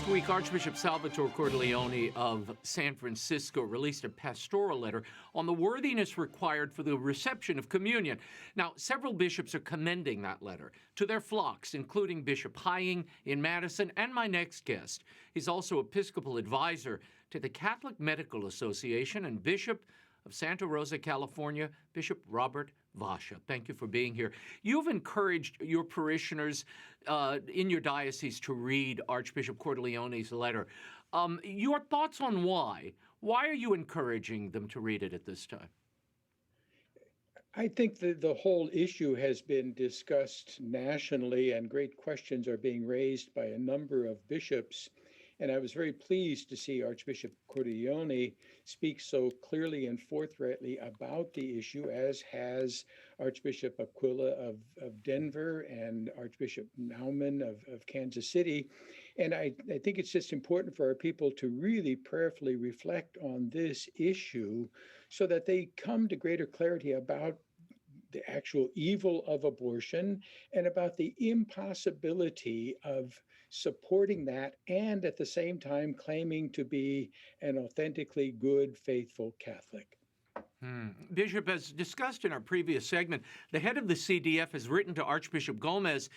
Last week, Archbishop Salvatore Cordileone of San Francisco released a pastoral letter on the worthiness required for the reception of communion. Now, several bishops are commending that letter to their flocks, including Bishop Hying in Madison and my next guest. He's also Episcopal advisor to the Catholic Medical Association and Bishop of Santa Rosa, California, Bishop Robert Vasa. Thank you for being here. You've encouraged your parishioners in your diocese to read Archbishop Cordileone's letter. Your thoughts on why? Why are you encouraging them to read it at this time? I think that the whole issue has been discussed nationally, and great questions are being raised by a number of bishops. And I was very pleased to see Archbishop Cordileone speak so clearly and forthrightly about the issue, as has Archbishop Aquila of Denver and Archbishop Naumann of Kansas City. And I think it's just important for our people to really prayerfully reflect on this issue so that they come to greater clarity about the actual evil of abortion and about the impossibility of supporting that and at the same time claiming to be an authentically good, faithful Catholic. Bishop, as discussed in our previous segment, the head of the CDF has written to Archbishop Gomez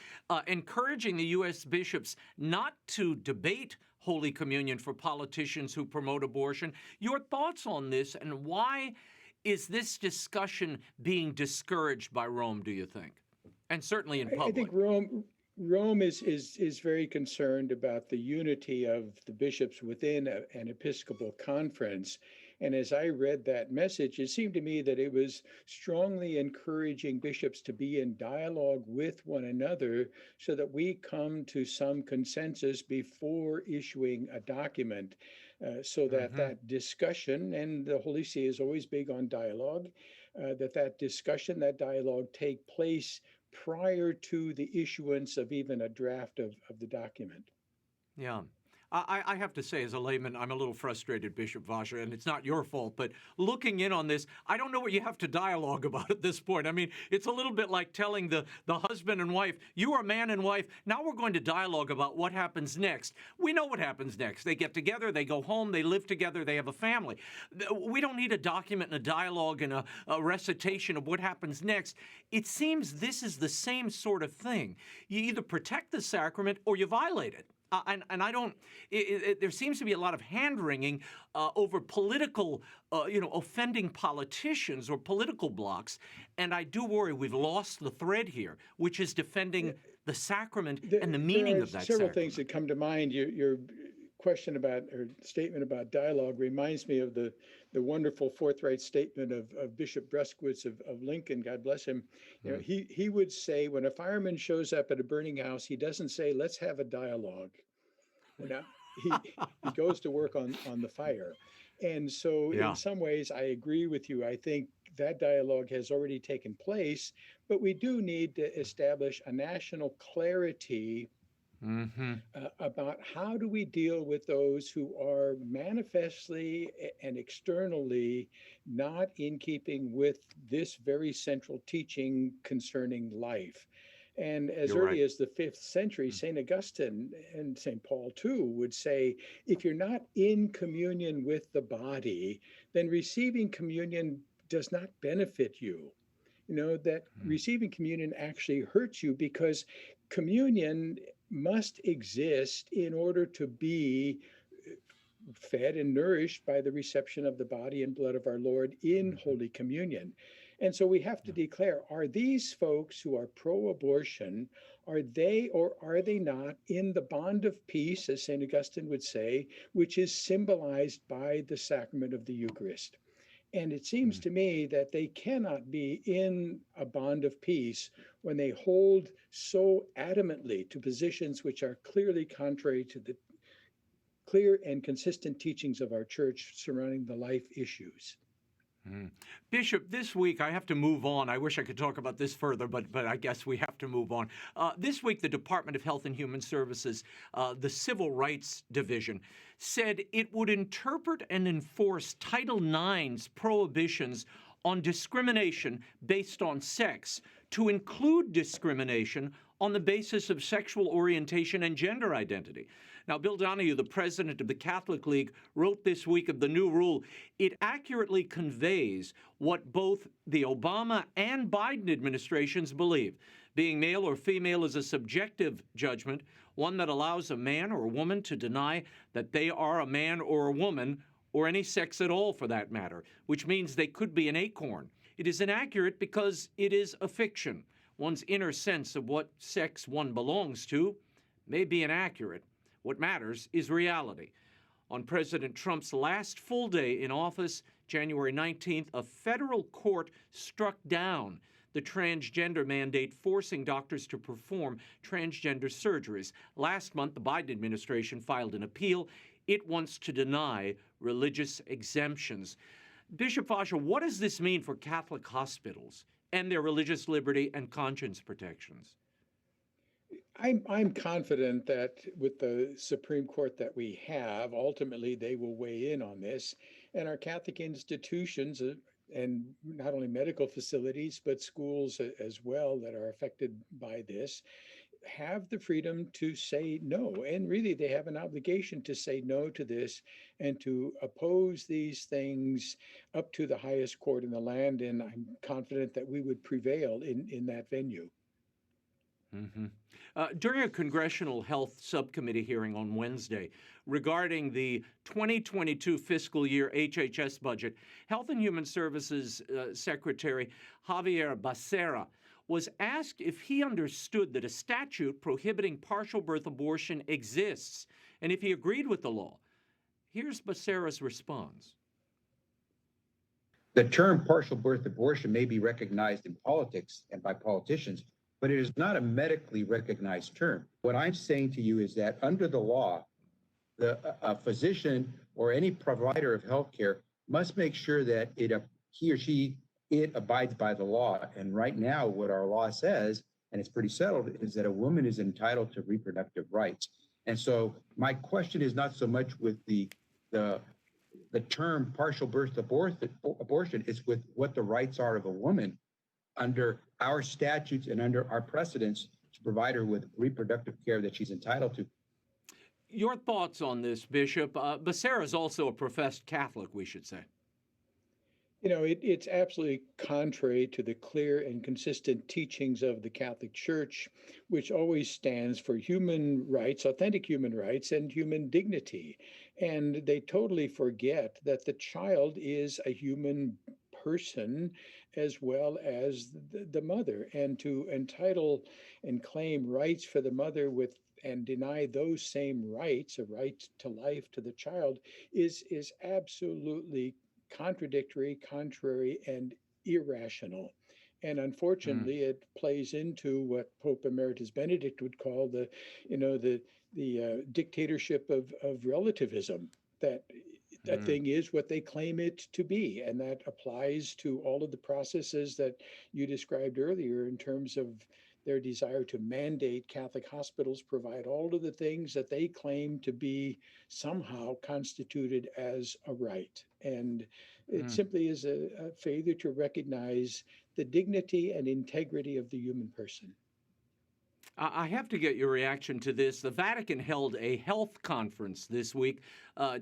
encouraging the U.S. bishops not to debate Holy Communion for politicians who promote abortion. Your thoughts on this, and why is this discussion being discouraged by Rome, do you think? And certainly in public. I think Rome is very concerned about the unity of the bishops within an Episcopal conference. And as I read that message, it seemed to me that it was strongly encouraging bishops to be in dialogue with one another so that we come to some consensus before issuing a document, so that that discussion, and the Holy See is always big on dialogue, that discussion, that dialogue take place prior to the issuance of even a draft of the document. Yeah. I have to say, as a layman, I'm a little frustrated, Bishop Vasa, and it's not your fault, but looking in on this, I don't know what you have to dialogue about at this point. I mean, it's a little bit like telling the husband and wife, you are man and wife, now we're going to dialogue about what happens next. We know what happens next. They get together, they go home, they live together, they have a family. We don't need a document and a dialogue and a recitation of what happens next. It seems this is the same sort of thing. You either protect the sacrament or you violate it. And I don't. There seems to be a lot of hand-wringing over political, offending politicians or political blocs, and I do worry we've lost the thread here, which is defending the sacrament and the meaning of that sacrament. Several things that come to mind. Your question about, or statement about dialogue reminds me of the wonderful forthright statement of Bishop Breskowitz of Lincoln, God bless him. You know, he would say, when a fireman shows up at a burning house, he doesn't say, let's have a dialogue. Now, he goes to work on the fire. And so in some ways, I agree with you. I think that dialogue has already taken place, but we do need to establish a national clarity about how do we deal with those who are manifestly and externally not in keeping with this very central teaching concerning life. And as early as the 5th century, St. Augustine and St. Paul too would say, if you're not in communion with the body, then receiving communion does not benefit you. You know, that receiving communion actually hurts you, because communion must exist in order to be fed and nourished by the reception of the body and blood of our Lord in Holy Communion. And so we have to declare, are these folks who are pro-abortion, are they or are they not in the bond of peace, as St. Augustine would say, which is symbolized by the sacrament of the Eucharist? And it seems to me that they cannot be in a bond of peace when they hold so adamantly to positions which are clearly contrary to the clear and consistent teachings of our church surrounding the life issues. Bishop, this week, I have to move on. I wish I could talk about this further, but I guess we have to move on. This week, the Department of Health and Human Services, the Civil Rights Division, said it would interpret and enforce Title IX's prohibitions on discrimination based on sex to include discrimination on the basis of sexual orientation and gender identity. Now, Bill Donahue, the president of the Catholic League, wrote this week of the new rule. It accurately conveys what both the Obama and Biden administrations believe. Being male or female is a subjective judgment, one that allows a man or a woman to deny that they are a man or a woman, or any sex at all for that matter, which means they could be an acorn. It is inaccurate because it is a fiction. One's inner sense of what sex one belongs to may be inaccurate. What matters is reality. On President Trump's last full day in office, January 19th, a federal court struck down the transgender mandate forcing doctors to perform transgender surgeries. Last month, the Biden administration filed an appeal. It wants to deny religious exemptions. Bishop Vasa, what does this mean for Catholic hospitals and their religious liberty and conscience protections? I'm confident that with the Supreme Court that we have, ultimately they will weigh in on this. And our Catholic institutions, and not only medical facilities, but schools as well that are affected by this, have the freedom to say no. And really, they have an obligation to say no to this and to oppose these things up to the highest court in the land. And I'm confident that we would prevail in that venue. Mm-hmm. During a Congressional Health Subcommittee hearing on Wednesday regarding the 2022 fiscal year HHS budget, Health and Human Services Secretary Javier Becerra was asked if he understood that a statute prohibiting partial birth abortion exists and if he agreed with the law. Here's Becerra's response. The term partial birth abortion may be recognized in politics and by politicians, but it is not a medically recognized term. What I'm saying to you is that under the law, a physician or any provider of healthcare must make sure that he or she abides by the law. And right now, what our law says, and it's pretty settled, is that a woman is entitled to reproductive rights. And so my question is not so much with the term partial birth abortion, it's with what the rights are of a woman under our statutes and under our precedents to provide her with reproductive care that she's entitled to. Your thoughts on this, Bishop? Becerra is also a professed Catholic, we should say. You know, it's absolutely contrary to the clear and consistent teachings of the Catholic Church, which always stands for human rights, authentic human rights, and human dignity. And they totally forget that the child is a human person as well as the mother. And to entitle and claim rights for the mother and deny those same rights, a right to life to the child, is absolutely contradictory, contrary, and irrational. And unfortunately, it plays into what Pope Emeritus Benedict would call the dictatorship of relativism, that a thing is what they claim it to be. And that applies to all of the processes that you described earlier in terms of their desire to mandate Catholic hospitals provide all of the things that they claim to be somehow constituted as a right. And it simply is a failure to recognize the dignity and integrity of the human person. I have to get your reaction to this. The Vatican held a health conference this week.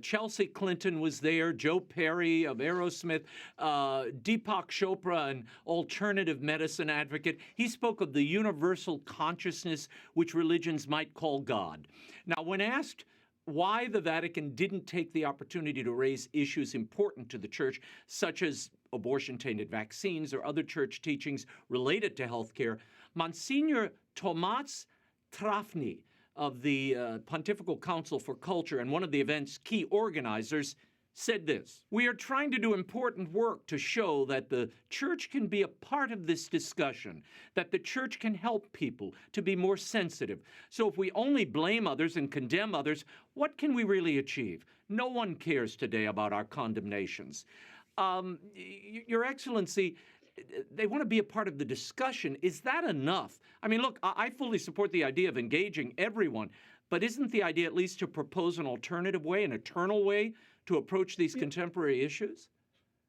Chelsea Clinton was there, Joe Perry of Aerosmith, Deepak Chopra, an alternative medicine advocate. He spoke of the universal consciousness which religions might call God. Now, when asked why the Vatican didn't take the opportunity to raise issues important to the church, such as abortion-tainted vaccines or other church teachings related to healthcare, Monsignor Tomas Trafny of the Pontifical Council for Culture and one of the event's key organizers said this: "We are trying to do important work to show that the church can be a part of this discussion, that the church can help people to be more sensitive. So if we only blame others and condemn others, what can we really achieve? No one cares today about our condemnations." Your Excellency, they want to be a part of the discussion. Is that enough? I mean, look, I fully support the idea of engaging everyone, but isn't the idea at least to propose an alternative way, an eternal way to approach these contemporary issues?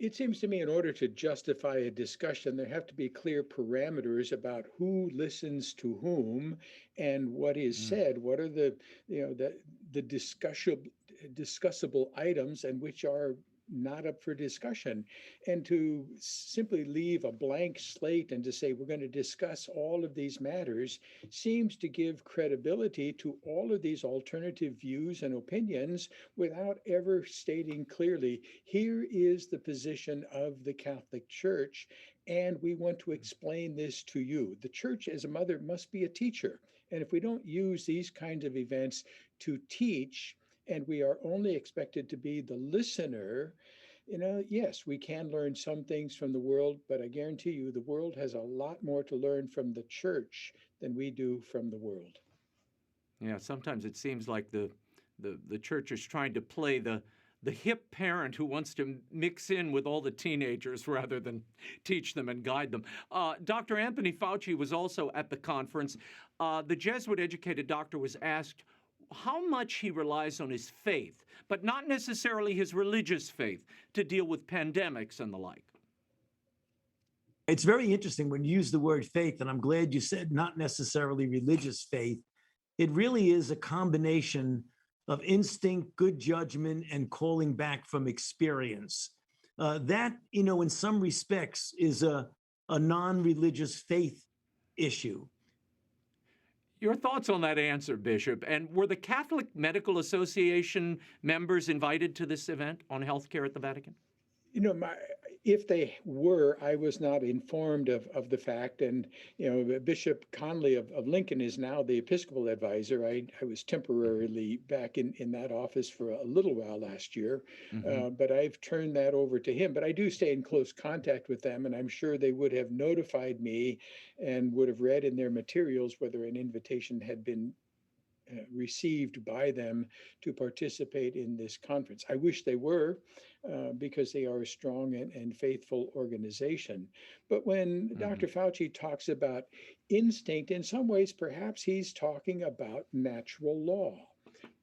It seems to me in order to justify a discussion, there have to be clear parameters about who listens to whom and what is Mm. said. What are the discussable items and which are not up for discussion, and to simply leave a blank slate and to say we're going to discuss all of these matters seems to give credibility to all of these alternative views and opinions without ever stating clearly, here is the position of the Catholic Church, and we want to explain this to you. The church as a mother must be a teacher. And if we don't use these kinds of events to teach, and we are only expected to be the listener, yes, we can learn some things from the world, but I guarantee you the world has a lot more to learn from the church than we do from the world. Yeah, sometimes it seems like the church is trying to play the hip parent who wants to mix in with all the teenagers rather than teach them and guide them. Dr. Anthony Fauci was also at the conference. The Jesuit-educated doctor was asked how much he relies on his faith, but not necessarily his religious faith, to deal with pandemics and the like. It's very interesting when you use the word faith, and I'm glad you said not necessarily religious faith. It really is a combination of instinct, good judgment, and calling back from experience. That, in some respects, is a non-religious faith issue. Your thoughts on that answer, Bishop? And were the Catholic Medical Association members invited to this event on healthcare at the Vatican? If they were, I was not informed of the fact. And, Bishop Conley of Lincoln is now the Episcopal advisor. I was temporarily back in that office for a little while last year, but I've turned that over to him. But I do stay in close contact with them, and I'm sure they would have notified me and would have read in their materials whether an invitation had been received by them to participate in this conference. I wish they were, because they are a strong and faithful organization. But when Dr. Fauci talks about instinct, in some ways, perhaps he's talking about natural law.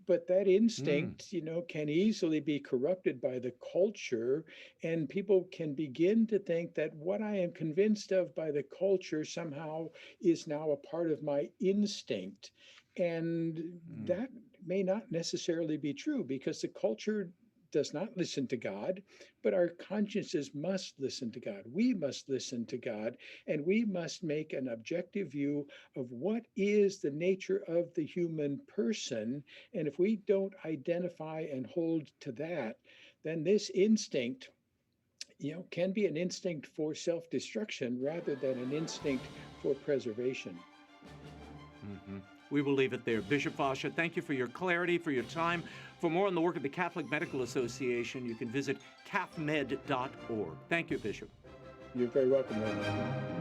But that instinct, can easily be corrupted by the culture, and people can begin to think that what I am convinced of by the culture somehow is now a part of my instinct. And that may not necessarily be true, because the culture does not listen to God, but our consciences must listen to God. We must listen to God, and we must make an objective view of what is the nature of the human person. And if we don't identify and hold to that, then this instinct, can be an instinct for self-destruction rather than an instinct for preservation. We will leave it there. Bishop Vasa, thank you for your clarity, for your time. For more on the work of the Catholic Medical Association, you can visit cathmed.org. Thank you, Bishop. You're very welcome, Raymond.